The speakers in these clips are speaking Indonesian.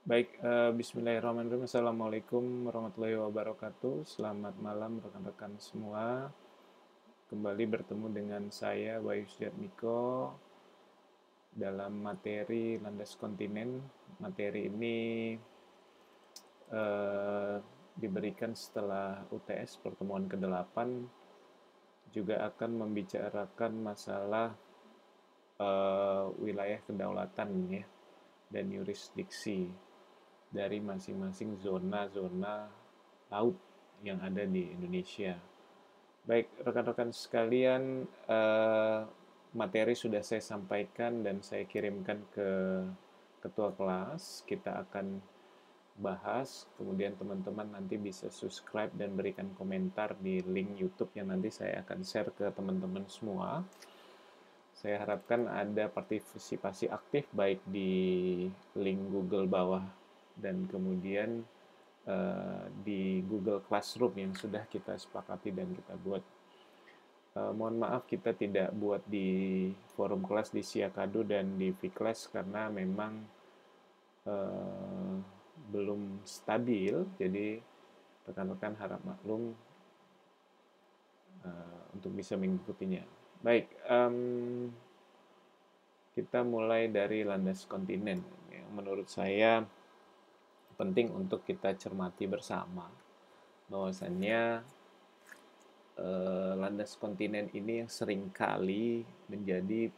Baik, bismillahirrahmanirrahim. Assalamualaikum warahmatullahi wabarakatuh. Selamat malam rekan-rekan semua. Kembali bertemu dengan saya, Bayu Sujatmiko, dalam materi Landas Kontinen. Materi ini eh, diberikan setelah UTS pertemuan ke-8, juga akan membicarakan masalah wilayah kedaulatan ya, dan yurisdiksi dari masing-masing zona-zona laut yang ada di Indonesia. Baik, rekan-rekan sekalian, materi sudah saya sampaikan dan saya kirimkan ke ketua kelas. Kita akan bahas, kemudian teman-teman nanti bisa subscribe dan berikan komentar di link YouTube yang nanti saya akan share ke teman-teman semua. Saya harapkan ada partisipasi aktif baik di link Google bawah dan kemudian di Google Classroom yang sudah kita sepakati dan kita buat. Mohon maaf kita tidak buat di forum kelas di Siakadu dan di Vclass karena memang uh, belum stabil, jadi rekan-rekan harap maklum untuk bisa mengikutinya. Baik, kita mulai dari landas kontinen yang menurut saya penting untuk kita cermati bersama, bahwasannya landas kontinen ini yang seringkali menjadi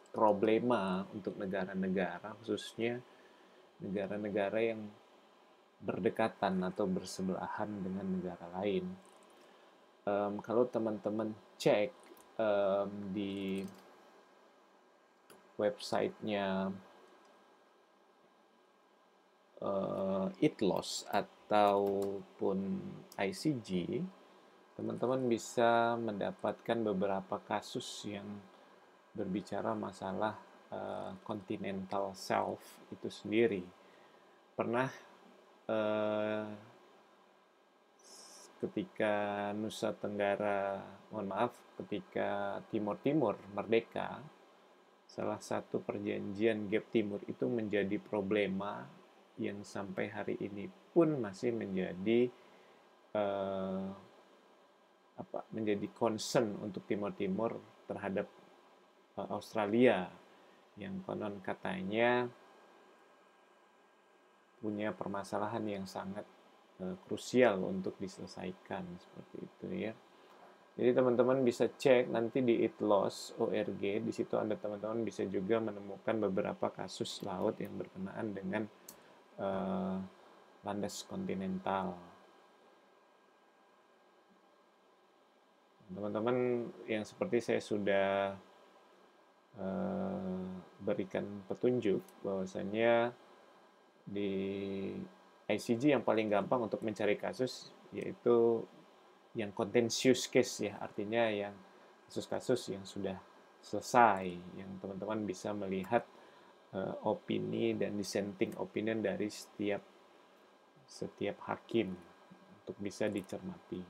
problema untuk negara-negara, khususnya negara-negara yang berdekatan atau bersebelahan dengan negara lain. Kalau teman-teman cek di websitenya ITLOS ataupun ICG, teman-teman bisa mendapatkan beberapa kasus yang berbicara masalah continental shelf itu sendiri. Pernah ketika Nusa Tenggara, mohon maaf, ketika Timur Timur merdeka, salah satu perjanjian Gap Timur itu menjadi problema yang sampai hari ini pun masih menjadi eh, menjadi concern untuk Timur Timur terhadap Australia yang konon katanya punya permasalahan yang sangat krusial untuk diselesaikan seperti itu ya. Jadi teman-teman bisa cek nanti di itlos.org, di situ Anda teman-teman bisa juga menemukan beberapa kasus laut yang berkenaan dengan uh, landas kontinental. Teman-teman yang seperti saya sudah berikan petunjuk bahwasanya di ICG yang paling gampang untuk mencari kasus yaitu yang contentious case ya, artinya yang kasus-kasus yang sudah selesai, yang teman-teman bisa melihat opini dan dissenting opinion dari setiap hakim untuk bisa dicermati.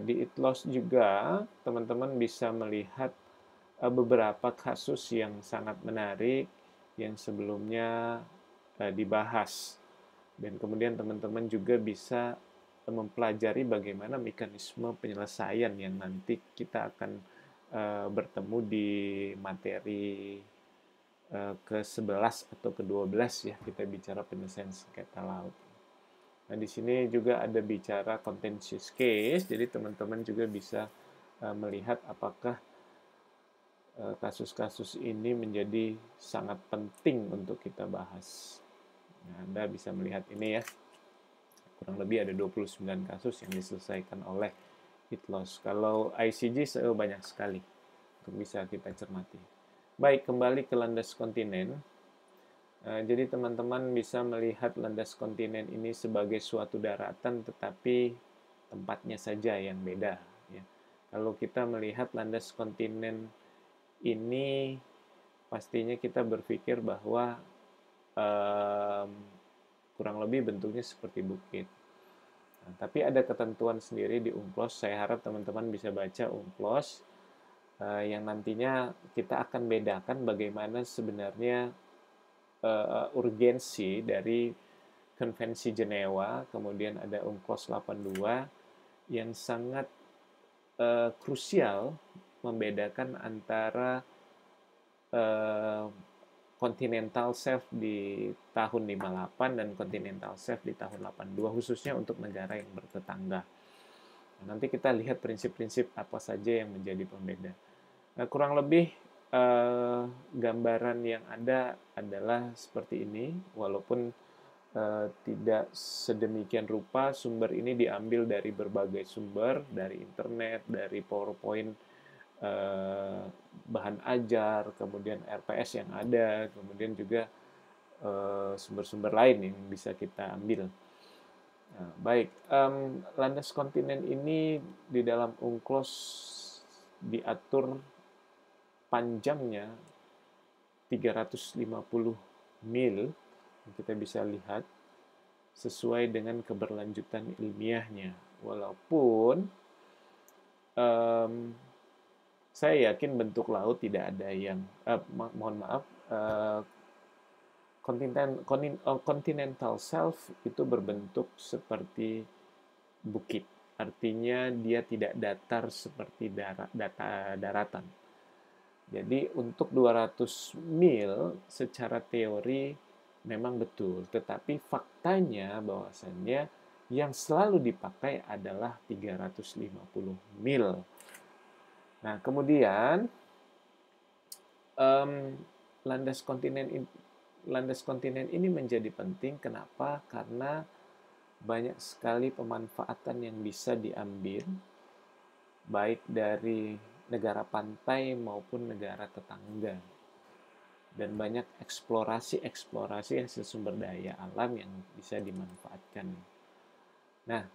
Di ITLOS juga teman-teman bisa melihat beberapa kasus yang sangat menarik yang sebelumnya dibahas, dan kemudian teman-teman juga bisa mempelajari bagaimana mekanisme penyelesaian yang nanti kita akan bertemu di materi ke-11 atau ke-12 ya, kita bicara penyelesaian sengketa laut. Nah, di sini juga ada bicara contentious case, jadi teman-teman juga bisa melihat apakah kasus-kasus ini menjadi sangat penting untuk kita bahas. Nah, Anda bisa melihat ini ya, kurang lebih ada 29 kasus yang diselesaikan oleh ITLOS. Kalau ICG banyak sekali untuk bisa kita cermati. Baik, kembali ke landas kontinen. Jadi teman-teman bisa melihat landas kontinen ini sebagai suatu daratan, tetapi tempatnya saja yang beda. Ya. Kalau kita melihat landas kontinen ini, pastinya kita berpikir bahwa kurang lebih bentuknya seperti bukit. Nah, tapi ada ketentuan sendiri di UNCLOS. Saya harap teman-teman bisa baca UNCLOS yang nantinya kita akan bedakan bagaimana sebenarnya urgensi dari Konvensi Jenewa, kemudian ada UNCLOS 82 yang sangat krusial membedakan antara continental shelf di tahun 58 dan continental shelf di tahun 82, khususnya untuk negara yang bertetangga. Nanti kita lihat prinsip-prinsip apa saja yang menjadi pembeda. Nah, kurang lebih gambaran yang ada adalah seperti ini, walaupun tidak sedemikian rupa. Sumber ini diambil dari berbagai sumber, dari internet, dari PowerPoint, bahan ajar, kemudian RPS yang ada, kemudian juga sumber-sumber lain yang bisa kita ambil. Nah, baik, landas kontinen ini di dalam UNCLOS diatur panjangnya 350 mil, kita bisa lihat sesuai dengan keberlanjutan ilmiahnya. Walaupun saya yakin bentuk laut tidak ada yang, mohon maaf, continental shelf itu berbentuk seperti bukit. Artinya dia tidak datar seperti daratan. Jadi untuk 200 mil secara teori memang betul, tetapi faktanya bahwasannya yang selalu dipakai adalah 350 mil. Nah, kemudian landas kontinen ini menjadi penting. Kenapa? Karena banyak sekali pemanfaatan yang bisa diambil, baik dari negara pantai maupun negara tetangga. Dan banyak eksplorasi hasil sumber daya alam yang bisa dimanfaatkan. Nah,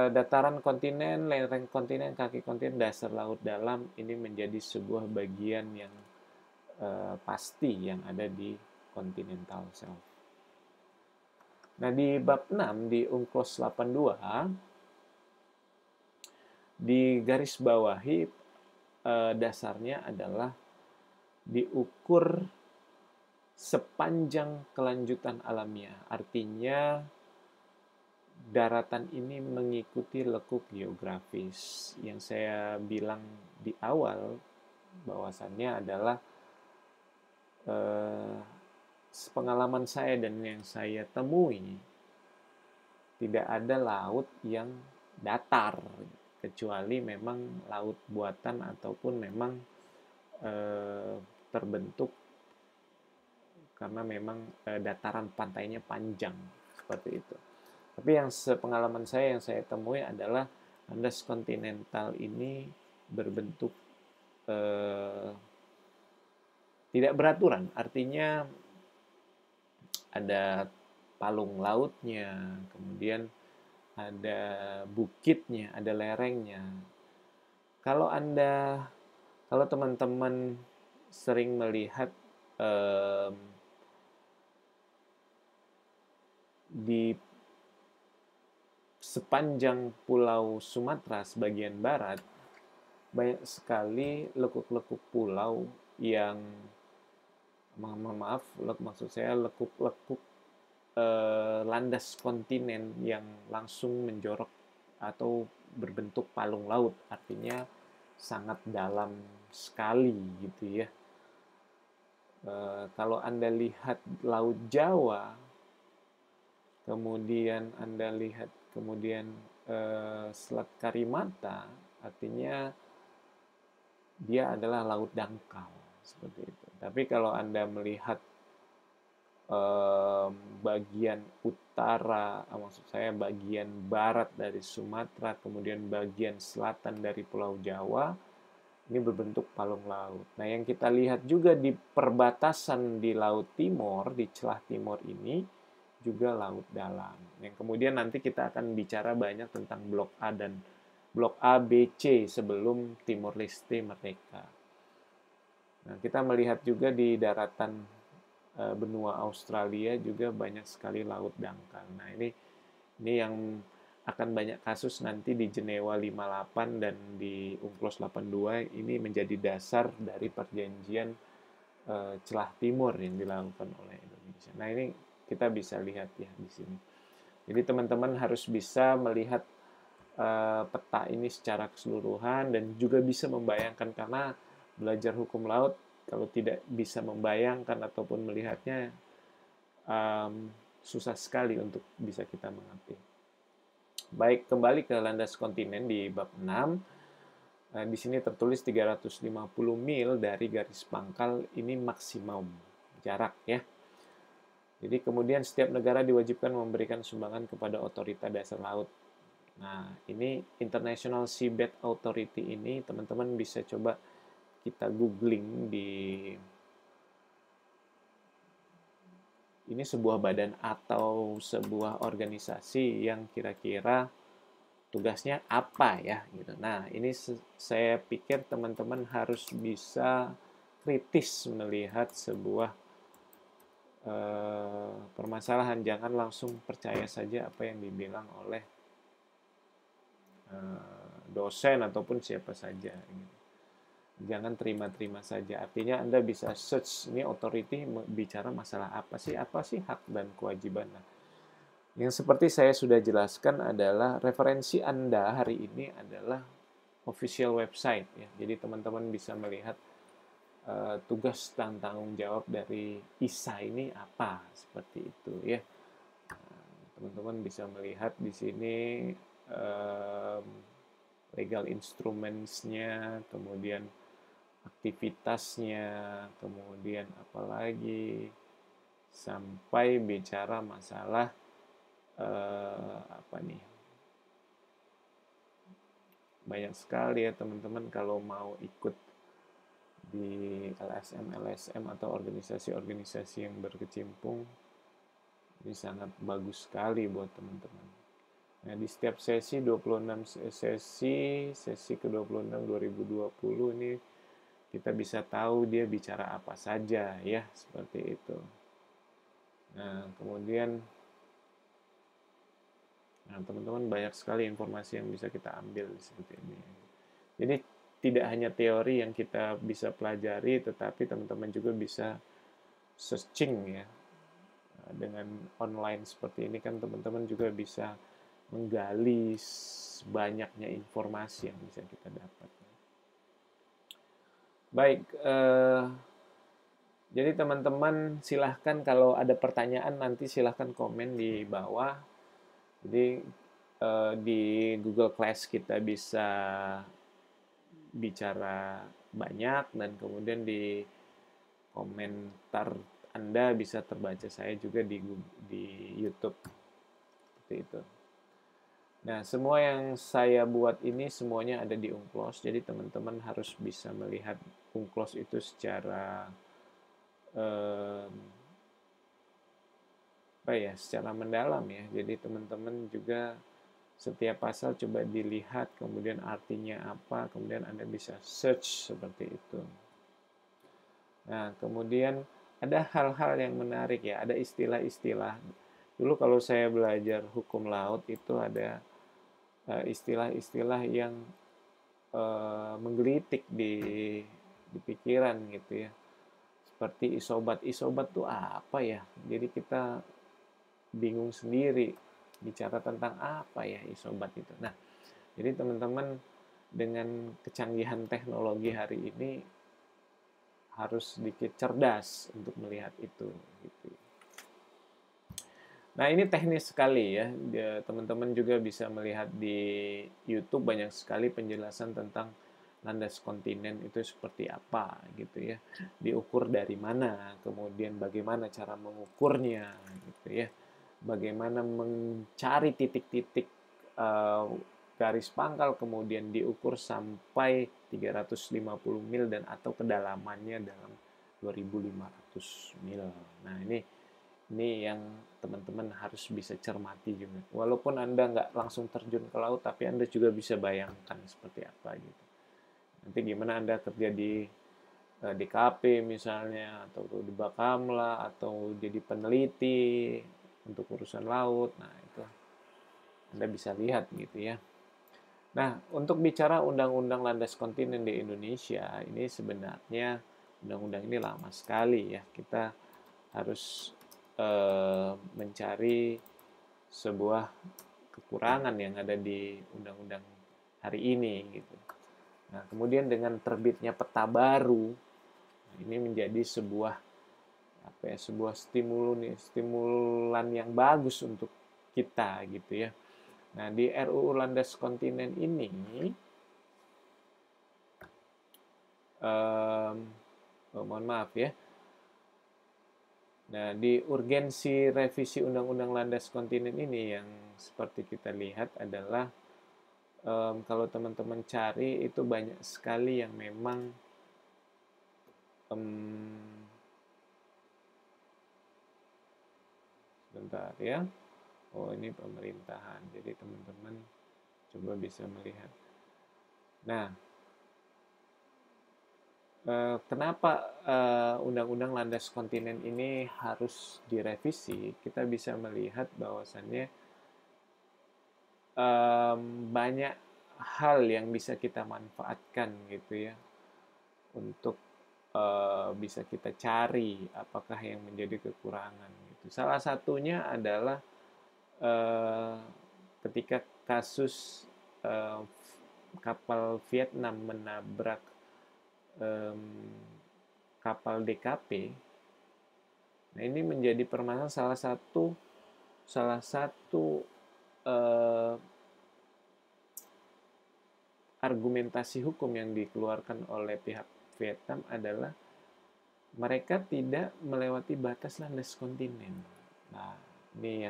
dataran kontinen, lereng kontinen, kaki kontinen, dasar laut dalam ini menjadi sebuah bagian yang pasti yang ada di continental shelf. Nah, di bab 6 di UNCLOS 82 di garis bawahi dasarnya adalah diukur sepanjang kelanjutan alamiah. Artinya daratan ini mengikuti lekuk geografis. Yang saya bilang di awal bahwasannya adalah pengalaman saya dan yang saya temui, tidak ada laut yang datar, kecuali memang laut buatan ataupun memang terbentuk karena memang dataran pantainya panjang, seperti itu. Tapi yang sepengalaman saya, yang saya temui adalah landas kontinental ini berbentuk tidak beraturan, artinya ada palung lautnya, kemudian ada bukitnya, ada lerengnya. Kalau teman-teman sering melihat di sepanjang Pulau Sumatera sebagian barat, banyak sekali lekuk-lekuk pulau yang, maksud saya lekuk-lekuk landas kontinen yang langsung menjorok atau berbentuk palung laut, artinya sangat dalam sekali gitu ya. Kalau Anda lihat Laut Jawa, kemudian Anda lihat Selat Karimata, artinya dia adalah laut dangkal, seperti itu. Tapi kalau Anda melihat bagian utara, maksud saya bagian barat dari Sumatera, kemudian bagian selatan dari Pulau Jawa, ini berbentuk palung laut. Nah, yang kita lihat juga di perbatasan di Laut Timur, di celah timur ini, juga laut dalam. Yang kemudian nanti kita akan bicara banyak tentang Blok A dan Blok A, B, C sebelum Timor Leste merdeka. Nah, kita melihat juga di daratan benua Australia juga banyak sekali laut dangkal. Nah, ini yang akan banyak kasus nanti di Jenewa 58 dan di UNCLOS 82, ini menjadi dasar dari perjanjian celah timur yang dilakukan oleh Indonesia. Nah, ini kita bisa lihat ya di sini. Jadi teman-teman harus bisa melihat peta ini secara keseluruhan dan juga bisa membayangkan, karena belajar hukum laut kalau tidak bisa membayangkan ataupun melihatnya susah sekali untuk bisa kita mengerti. Baik, kembali ke landas kontinen di bab 6. Di sini tertulis 350 mil dari garis pangkal, ini maksimum jarak ya. Jadi kemudian setiap negara diwajibkan memberikan sumbangan kepada otorita dasar laut. Nah, ini International Seabed Authority ini teman-teman bisa coba kita googling di ini sebuah badan atau sebuah organisasi yang kira-kira tugasnya apa ya gitu. Nah, ini saya pikir teman-teman harus bisa kritis melihat sebuah permasalahan. Jangan langsung percaya saja apa yang dibilang oleh dosen ataupun siapa saja. Gitu. Jangan terima-terima saja. Artinya Anda bisa search, ini authority bicara masalah apa sih hak dan kewajiban. Nah, yang seperti saya sudah jelaskan adalah referensi Anda hari ini adalah official website ya. Jadi teman-teman bisa melihat tugas dan tanggung jawab dari ISA ini apa, seperti itu ya. Teman-teman bisa melihat di sini legal instruments-nya, kemudian aktivitasnya, kemudian apalagi sampai bicara masalah apa nih, banyak sekali ya teman-teman kalau mau ikut di LSM atau organisasi-organisasi yang berkecimpung, ini sangat bagus sekali buat teman-teman. Nah, di setiap sesi 26 sesi ke-26 2020 ini kita bisa tahu dia bicara apa saja ya, seperti itu. Nah, kemudian teman-teman banyak sekali informasi yang bisa kita ambil seperti ini. Jadi tidak hanya teori yang kita bisa pelajari, tetapi teman-teman juga bisa searching ya. Dengan online seperti ini kan teman-teman juga bisa menggali banyaknya informasi yang bisa kita dapat. Baik, jadi teman-teman silahkan kalau ada pertanyaan nanti silahkan komen di bawah. Jadi di Google Class kita bisa bicara banyak, dan kemudian di komentar Anda bisa terbaca saya juga di YouTube. Seperti itu. Nah, semua yang saya buat ini semuanya ada di Unclos. Jadi teman-teman harus bisa melihat Unclos itu secara secara mendalam ya. Jadi teman-teman juga setiap pasal coba dilihat, kemudian artinya apa, kemudian Anda bisa search seperti itu. Nah, kemudian ada hal-hal yang menarik ya, ada istilah-istilah. Dulu kalau saya belajar hukum laut itu ada istilah-istilah yang menggelitik di pikiran gitu ya. Seperti isobat. Isobat tuh apa ya? Jadi kita bingung sendiri bicara tentang apa ya isobat itu. Nah, jadi teman-teman dengan kecanggihan teknologi hari ini harus sedikit cerdas untuk melihat itu. Gitu. Nah, ini teknis sekali ya. Teman-teman juga bisa melihat di YouTube banyak sekali penjelasan tentang landas kontinen itu seperti apa gitu ya. Diukur dari mana, kemudian bagaimana cara mengukurnya gitu ya. Bagaimana mencari titik-titik garis pangkal kemudian diukur sampai 350 mil dan atau kedalamannya dalam 2.500 mil. Nah, ini yang teman-teman harus bisa cermati juga. Walaupun Anda nggak langsung terjun ke laut, tapi Anda juga bisa bayangkan seperti apa gitu. Nanti gimana Anda kerja di DKP misalnya, atau di Bakamla, atau jadi peneliti untuk urusan laut. Nah, itu Anda bisa lihat gitu ya. Nah, untuk bicara undang-undang landas kontinen di Indonesia, ini sebenarnya undang-undang ini lama sekali ya. Kita harus mencari sebuah kekurangan yang ada di undang-undang hari ini gitu. Nah, kemudian dengan terbitnya peta baru, ini menjadi sebuah sebuah stimulan yang bagus untuk kita gitu ya. Nah, di RUU Landas Kontinen ini mohon maaf ya. Nah, di urgensi revisi Undang-Undang Landas Kontinen ini yang seperti kita lihat adalah kalau teman-teman cari itu banyak sekali yang memang sebentar ya. Oh, ini pemerintahan. Jadi teman-teman coba bisa melihat. Nah, kenapa Undang-Undang Landas Kontinen ini harus direvisi? Kita bisa melihat bahwasannya banyak hal yang bisa kita manfaatkan gitu ya untuk bisa kita cari apakah yang menjadi kekurangan gitu. Salah satunya adalah ketika kasus kapal Vietnam menabrak kapal DKP. Nah, ini menjadi permasalahan salah satu argumentasi hukum yang dikeluarkan oleh pihak Vietnam adalah mereka tidak melewati batas landas kontinen. Nah, ini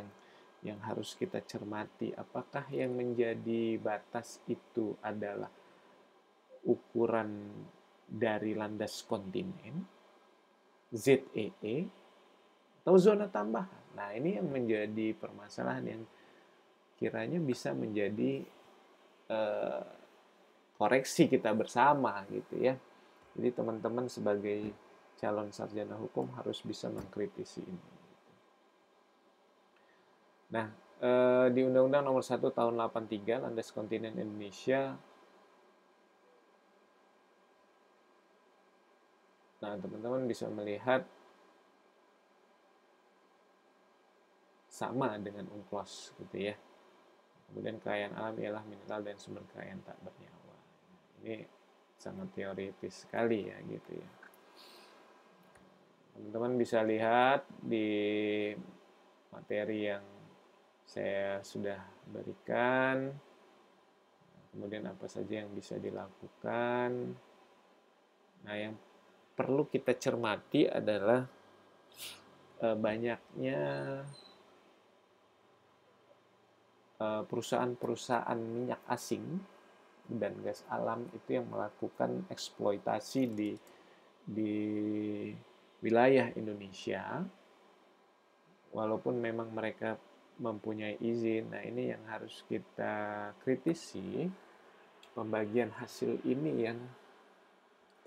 yang harus kita cermati. Apakah yang menjadi batas itu adalah ukuran dari landas kontinen, ZEE, atau zona tambahan? Nah, ini yang menjadi permasalahan yang kiranya bisa menjadi koreksi kita bersama gitu ya. Jadi teman-teman sebagai calon sarjana hukum harus bisa mengkritisi ini. Nah, di Undang-Undang Nomor 1 Tahun 83 Landas Kontinen Indonesia, nah teman-teman bisa melihat sama dengan UNCLOS gitu ya. Kemudian kekayaan alam ialah mineral dan sumber kekayaan tak bernyawa. Ini sangat teoritis sekali ya gitu ya. Teman-teman bisa lihat di materi yang saya sudah berikan, kemudian apa saja yang bisa dilakukan. Nah, yang perlu kita cermati adalah banyaknya perusahaan-perusahaan minyak asing dan gas alam itu yang melakukan eksploitasi di wilayah Indonesia, walaupun memang mereka mempunyai izin. Nah, ini yang harus kita kritisi, pembagian hasil ini yang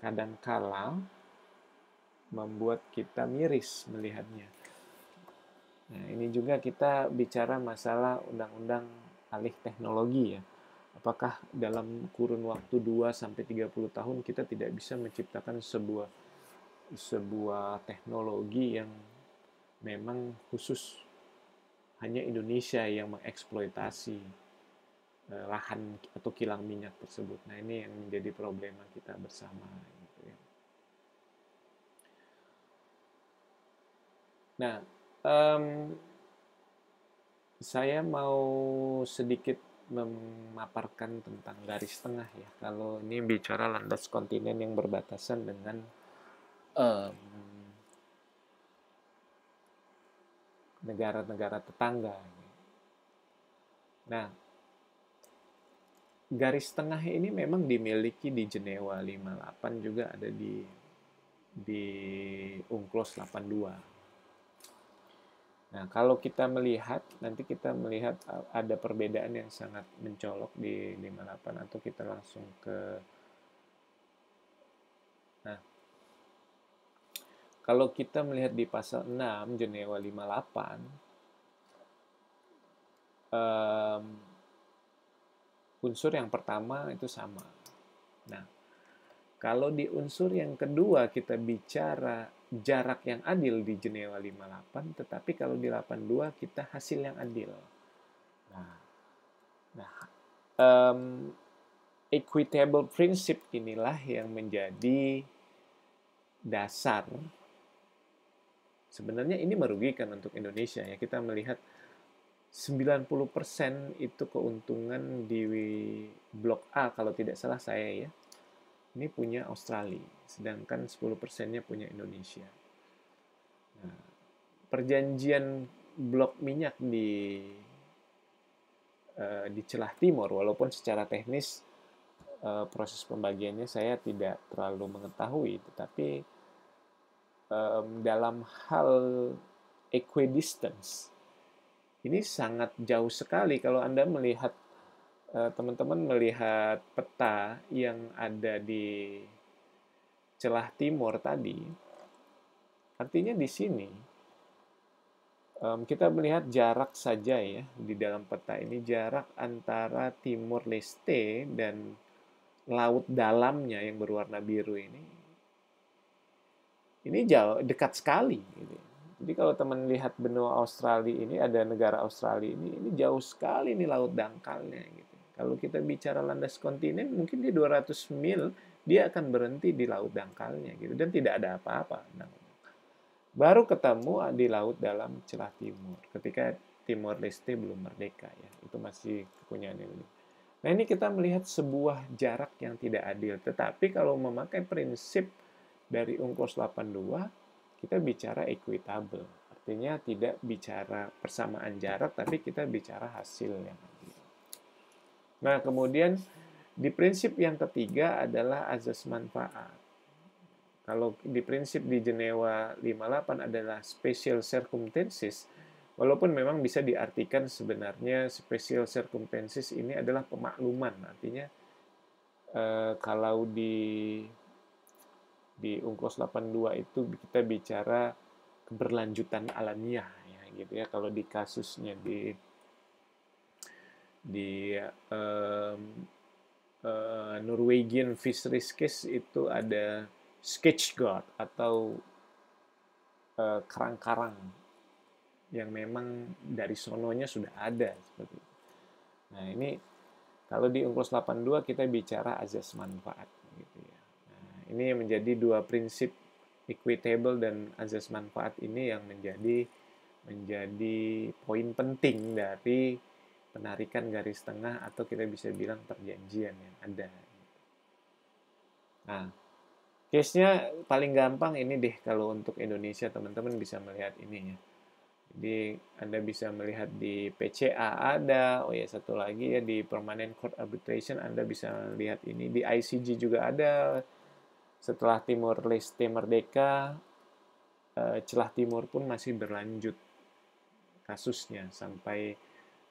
kadangkala membuat kita miris melihatnya. Nah, ini juga kita bicara masalah undang-undang alih teknologi ya. Apakah dalam kurun waktu 2-30 tahun kita tidak bisa menciptakan sebuah teknologi yang memang khusus hanya Indonesia yang mengeksploitasi lahan atau kilang minyak tersebut. Nah, ini yang menjadi problema kita bersama gitu ya. Nah, saya mau sedikit memaparkan tentang garis tengah ya. Kalau ini bicara landas kontinen yang berbatasan dengan negara-negara tetangga. Nah, garis tengah ini memang dimiliki di Jenewa 58, juga ada di UNCLOS 82. Nah, kalau kita melihat, nanti kita melihat ada perbedaan yang sangat mencolok di 58, atau kita langsung ke... Nah, kalau kita melihat di pasal 6 Jenewa 58, unsur yang pertama itu sama. Nah, Kalau di unsur yang kedua kita bicara jarak yang adil di Jenewa 58, tetapi kalau di 82 kita hasil yang adil. Nah, nah equitable principle inilah yang menjadi dasar. Sebenarnya ini merugikan untuk Indonesia ya. Kita melihat 90% itu keuntungan di blok A kalau tidak salah saya ya. Ini punya Australia, sedangkan 10%-nya punya Indonesia. Nah, perjanjian blok minyak di celah timur, walaupun secara teknis proses pembagiannya saya tidak terlalu mengetahui, tetapi dalam hal equidistance ini sangat jauh sekali kalau Anda melihat teman-teman melihat peta yang ada di celah timur tadi. Artinya di sini kita melihat jarak saja ya di dalam peta ini, jarak antara Timur Leste dan laut dalamnya yang berwarna biru ini jauh dekat sekali gitu. Jadi kalau teman lihat benua Australia ini, ada negara Australia ini jauh sekali nih laut dangkalnya gitu. Kalau kita bicara landas kontinen mungkin di 200 mil dia akan berhenti di laut dangkalnya gitu dan tidak ada apa-apa. Nah, baru ketemu di laut dalam celah timur ketika Timor Leste belum merdeka ya. Itu masih kepunyaan Indonesia. Nah, ini kita melihat sebuah jarak yang tidak adil. Tetapi kalau memakai prinsip dari UNCLOS 82, kita bicara equitable. Artinya tidak bicara persamaan jarak, tapi kita bicara hasil yang adil. Nah, kemudian di prinsip yang ketiga adalah azas manfaat. Kalau di prinsip di Jenewa 58 adalah special circumstances, walaupun memang bisa diartikan sebenarnya special circumstances ini adalah pemakluman. Artinya kalau di UNCLOS 82 itu kita bicara keberlanjutan alamiah ya gitu ya. Kalau di kasusnya di Norwegian fisheries case itu ada scapegoat atau karang-karang yang memang dari sononya sudah ada seperti itu. Nah, ini kalau di UNCLOS 82 kita bicara azas manfaat gitu ya. Nah, ini yang menjadi dua prinsip equitable dan azas manfaat ini yang menjadi poin penting dari penarikan garis tengah atau kita bisa bilang perjanjian yang ada. Nah, case-nya paling gampang ini deh kalau untuk Indonesia teman-teman bisa melihat ini ya. Jadi Anda bisa melihat di PCA ada, oh ya satu lagi ya di Permanent Court Arbitration Anda bisa lihat ini, di ICJ juga ada. Setelah Timor Leste merdeka, celah timur pun masih berlanjut kasusnya sampai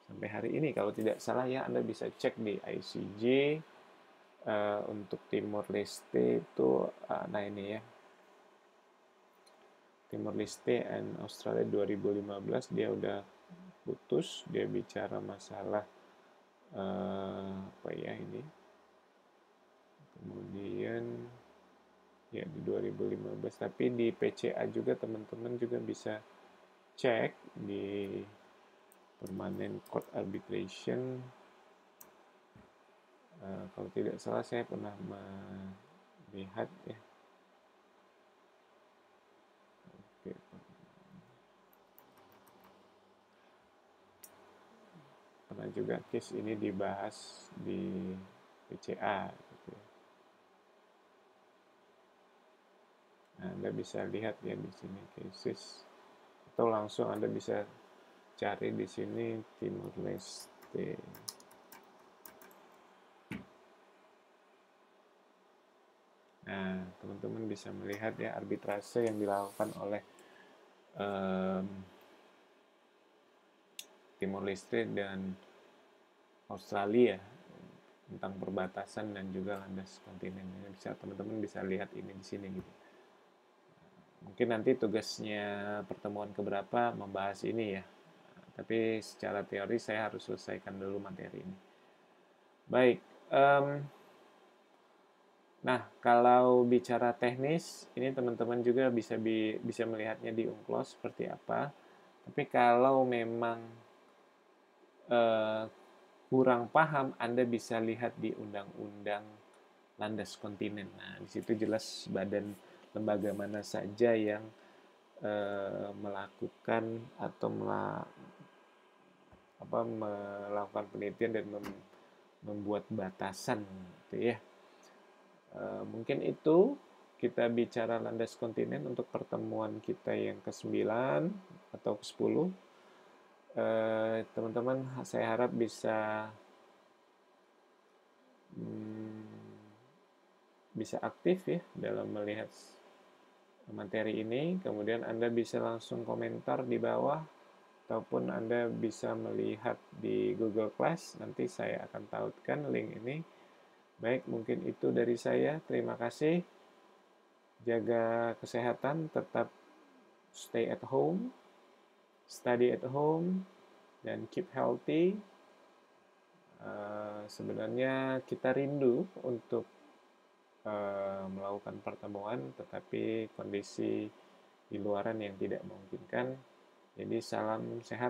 hari ini. Kalau tidak salah ya Anda bisa cek di ICJ untuk Timor Leste itu, nah ini ya. Timor Leste and Australia 2015 dia udah putus, dia bicara masalah apa ya ini. Kemudian ya di 2015, tapi di PCA juga teman-teman juga bisa cek di Permanent Court Arbitration. Kalau tidak salah saya pernah melihat ya. Oke. Pernah juga case ini dibahas di PCA gitu ya. Nah, Anda bisa lihat ya di sini cases atau langsung Anda bisa cari di sini Timor Leste. Nah, teman-teman bisa melihat ya arbitrase yang dilakukan oleh Timor Leste dan Australia tentang perbatasan dan juga landas kontinen. Bisa teman-teman bisa lihat ini di sini gitu. Mungkin nanti tugasnya pertemuan keberapa membahas ini ya. Tapi secara teori saya harus selesaikan dulu materi ini. Baik. Nah, kalau bicara teknis, ini teman-teman juga bisa melihatnya di Unclos seperti apa. Tapi kalau memang eh, kurang paham, Anda bisa lihat di Undang-Undang Landas Kontinen. Nah, di situ jelas badan lembaga mana saja yang melakukan atau melakukan penelitian dan membuat batasan, gitu ya. Mungkin itu kita bicara landas kontinen untuk pertemuan kita yang ke-9 atau ke-10. Teman-teman, saya harap bisa aktif ya dalam melihat materi ini. Kemudian Anda bisa langsung komentar di bawah, ataupun Anda bisa melihat di Google Class. Nanti saya akan tautkan link ini. Baik, mungkin itu dari saya. Terima kasih. Jaga kesehatan, tetap stay at home, study at home, dan keep healthy. Sebenarnya kita rindu untuk melakukan pertemuan, tetapi kondisi di luaran yang tidak memungkinkan. Jadi salam sehat